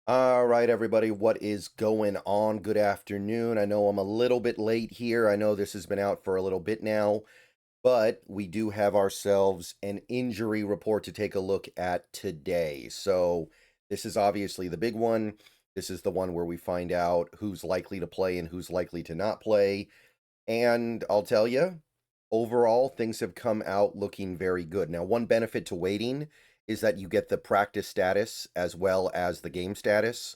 All right, everybody, what is going on? Good afternoon. I know I'm a little bit late here. I know this has been out for a little bit now, but we do have ourselves an injury report to take a look at today. So, this is obviously the big one. This is the one where we find out who's likely to play and who's likely to not play. And I'll tell you, overall, things have come out looking very good. Now, one benefit to waiting is that you get the practice status as well as the game status.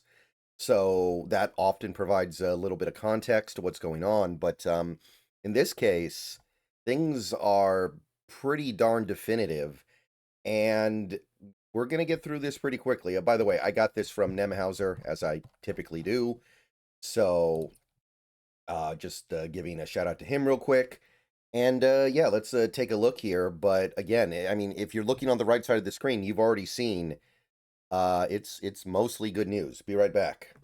So that often provides a little bit of context to what's going on. But in this case, things are pretty darn definitive. And we're going to get through this pretty quickly. By the way, I got this from Nemhauser, as I typically do. So just giving a shout out to him real quick. And yeah, let's take a look here. But again, I mean, if you're looking on the right side of the screen, you've already seen it's mostly good news. Be right back.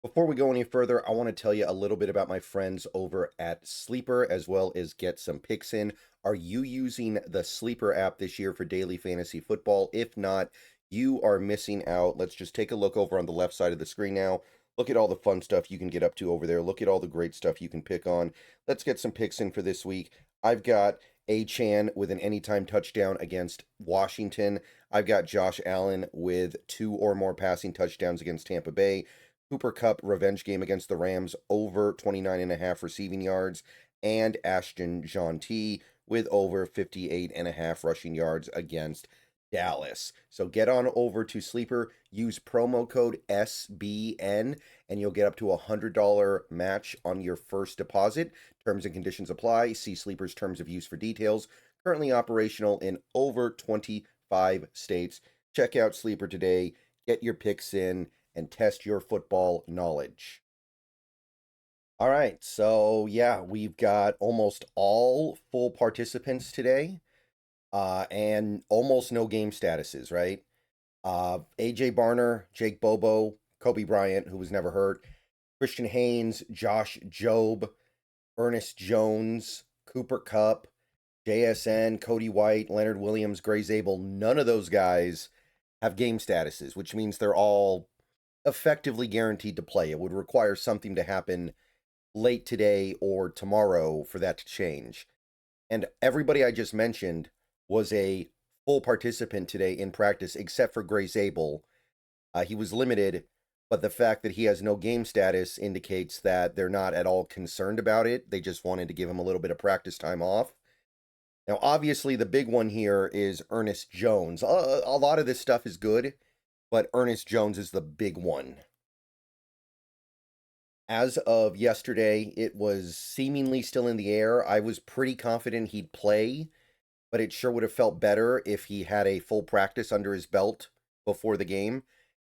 Before we go any further, I want to tell you a little bit about my friends over at Sleeper, as well as get some picks in. Are you using the Sleeper app this year for daily fantasy football? If not, you are missing out. Let's just take a look over on the left side of the screen now. Look at all the fun stuff you can get up to over there. Look at all the great stuff you can pick on. Let's get some picks in for this week. I've got Achane with an anytime touchdown against Washington. I've got Josh Allen with 2 or more passing touchdowns against Tampa Bay. Cooper Kupp revenge game against the Rams over 29.5 receiving yards, and Ashton Jeanty with over 58.5 rushing yards against Dallas. So get on over to Sleeper, use promo code SBN, and you'll get up to $100 match on your first deposit. Terms and conditions apply. See Sleeper's terms of use for details. Currently operational in over 25 states. Check out Sleeper today. Get your picks in and test your football knowledge. All right, so yeah, we've got almost all full participants today, and almost no game statuses, right? AJ Barner, Jake Bobo, Kobe Bryant, who was never hurt, Christian Haynes, Josh Jobe, Ernest Jones, Cooper Kupp, JSN, Cody White, Leonard Williams, Gray Zabel. None of those guys have game statuses, which means they're all effectively guaranteed to play. It would require something to happen late today or tomorrow for that to change. And everybody I just mentioned was a full participant today in practice, except for Gray Zabel. He was limited, but the fact that he has no game status indicates that they're not at all concerned about it. They just wanted to give him a little bit of practice time off. Now, obviously, the big one here is Ernest Jones. A lot of this stuff is good, but Ernest Jones is the big one. As of yesterday, it was seemingly still in the air. I was pretty confident he'd play, but it sure would have felt better if he had a full practice under his belt before the game.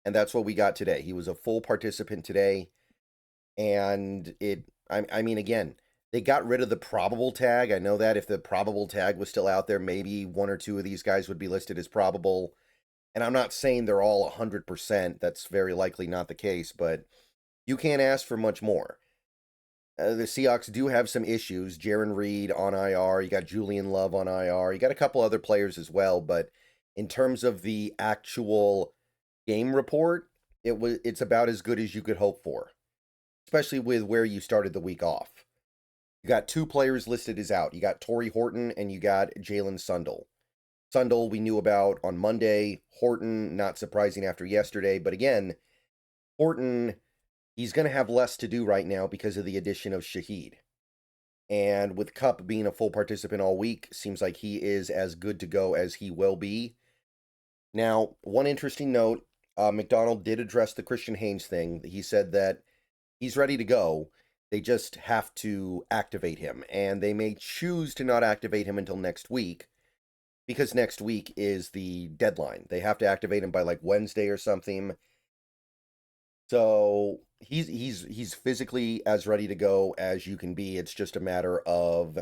And that's what we got today. He was a full participant today. And I mean, again, they got rid of the probable tag. I know that if the probable tag was still out there, maybe one or two of these guys would be listed as probable. And I'm not saying they're all 100%. That's very likely not the case, but you can't ask for much more. The Seahawks do have some issues. Jaron Reed on IR. You got Julian Love on IR. You got a couple other players as well. But in terms of the actual game report, it's about as good as you could hope for, especially with where you started the week off. You got 2 players listed as out. You got Torrey Horton and you got Jalen Sundle. Sundle we knew about on Monday. Horton, not surprising after yesterday. But again, Horton, he's going to have less to do right now because of the addition of Shaheed. And with Kupp being a full participant all week, seems like he is as good to go as he will be. Now, one interesting note, McDonald did address the Christian Haynes thing. He said that he's ready to go. They just have to activate him. And they may choose to not activate him until next week, because next week is the deadline. They have to activate him by like Wednesday or something. So he's physically as ready to go as you can be. It's just a matter of,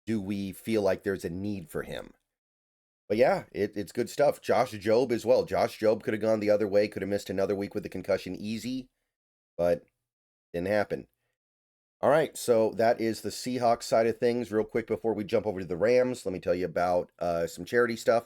do we feel like there's a need for him? But yeah, it's good stuff. Josh Jobe as well. Josh Jobe could have gone the other way, could have missed another week with the concussion easy, but didn't happen. All right, so that is the Seahawks side of things. Real quick before we jump over to the Rams, let me tell you about some charity stuff.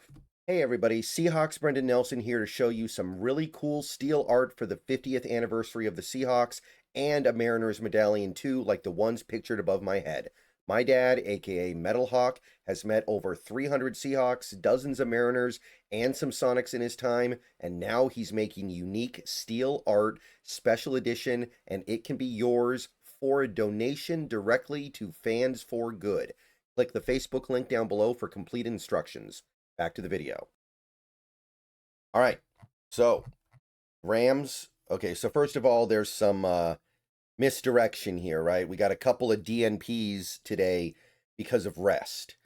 Hey everybody, Seahawks Brendan Nelson here to show you some really cool steel art for the 50th anniversary of the Seahawks and a Mariners medallion too, like the ones pictured above my head. My dad, aka Metal Hawk, has met over 300 Seahawks, dozens of Mariners, and some Sonics in his time, and now he's making unique steel art, special edition, and it can be yours for a donation directly to Fans for Good. Click the Facebook link down below for complete instructions. Back to the video. All right. So, Rams. Okay, so first of all, there's some misdirection here, right? We got a couple of DNPs today because of rest.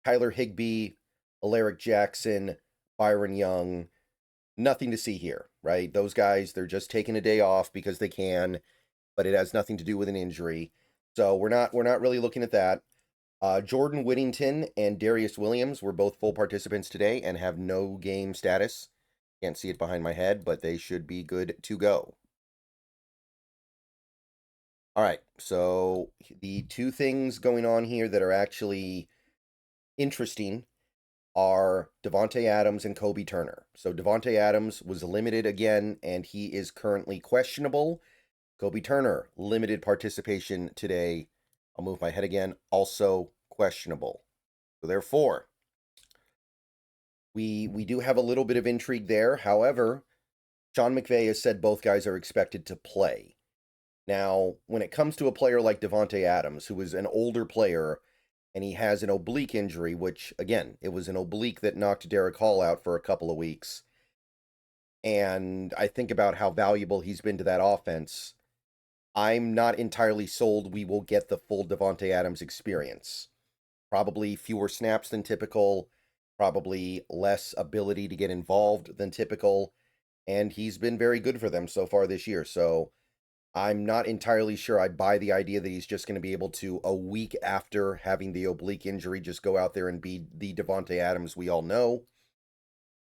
Tyler Higbee, Alaric Jackson, Byron Young. Nothing to see here, right? Those guys, they're just taking a day off because they can, but it has nothing to do with an injury. So we're not really looking at that. Jordan Whittington and Darius Williams were both full participants today and have no game status. Can't see it behind my head, but they should be good to go. All right, so the two things going on here that are actually interesting are Davante Adams and Kobe Turner. So Davante Adams was limited again, and he is currently questionable. Kobe Turner, limited participation today. I'll move my head again, also questionable. So therefore, we do have a little bit of intrigue there. However, Sean McVay has said both guys are expected to play. Now, when it comes to a player like Davante Adams, who is an older player, and he has an oblique injury, which, again, it was an oblique that knocked Derek Hall out for a couple of weeks, and I think about how valuable he's been to that offense, I'm not entirely sold we will get the full Davante Adams experience. Probably fewer snaps than typical, probably less ability to get involved than typical, and he's been very good for them so far this year. So I'm not entirely sure I buy the idea that he's just going to be able to, a week after having the oblique injury, just go out there and be the Davante Adams we all know.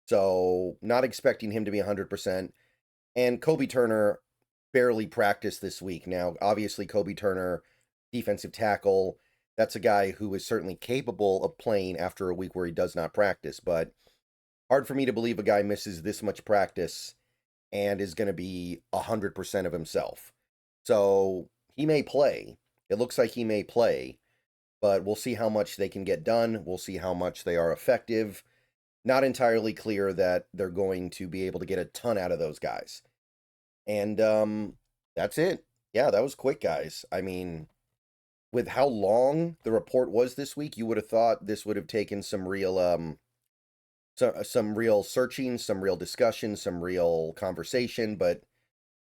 So not expecting him to be 100%. And Kobe Turner barely practiced this week. Now, obviously, Kobe Turner, defensive tackle, that's a guy who is certainly capable of playing after a week where he does not practice, but hard for me to believe a guy misses this much practice and is going to be 100% of himself. So he may play. It looks like he may play, but we'll see how much they can get done. We'll see how much they are effective. Not entirely clear that they're going to be able to get a ton out of those guys. And that's it. Yeah, that was quick, guys. I mean, with how long the report was this week, you would have thought this would have taken some real some real searching, some real discussion, some real conversation, but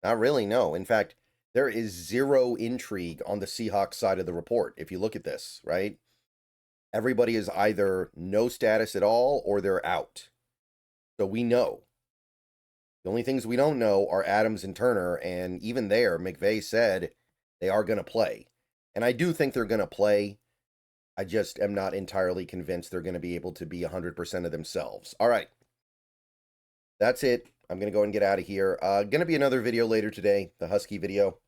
not really, no. In fact, there is zero intrigue on the Seahawks side of the report if you look at this, right? Everybody is either no status at all or they're out. So we know. The only things we don't know are Adams and Turner, and even there, McVay said they are going to play. And I do think they're going to play. I just am not entirely convinced they're going to be able to be 100% of themselves. All right. That's it. I'm going to go and get out of here. Going to be another video later today, the Husky video.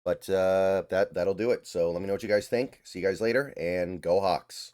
But that'll do it. So let me know what you guys think. See you guys later, and go Hawks.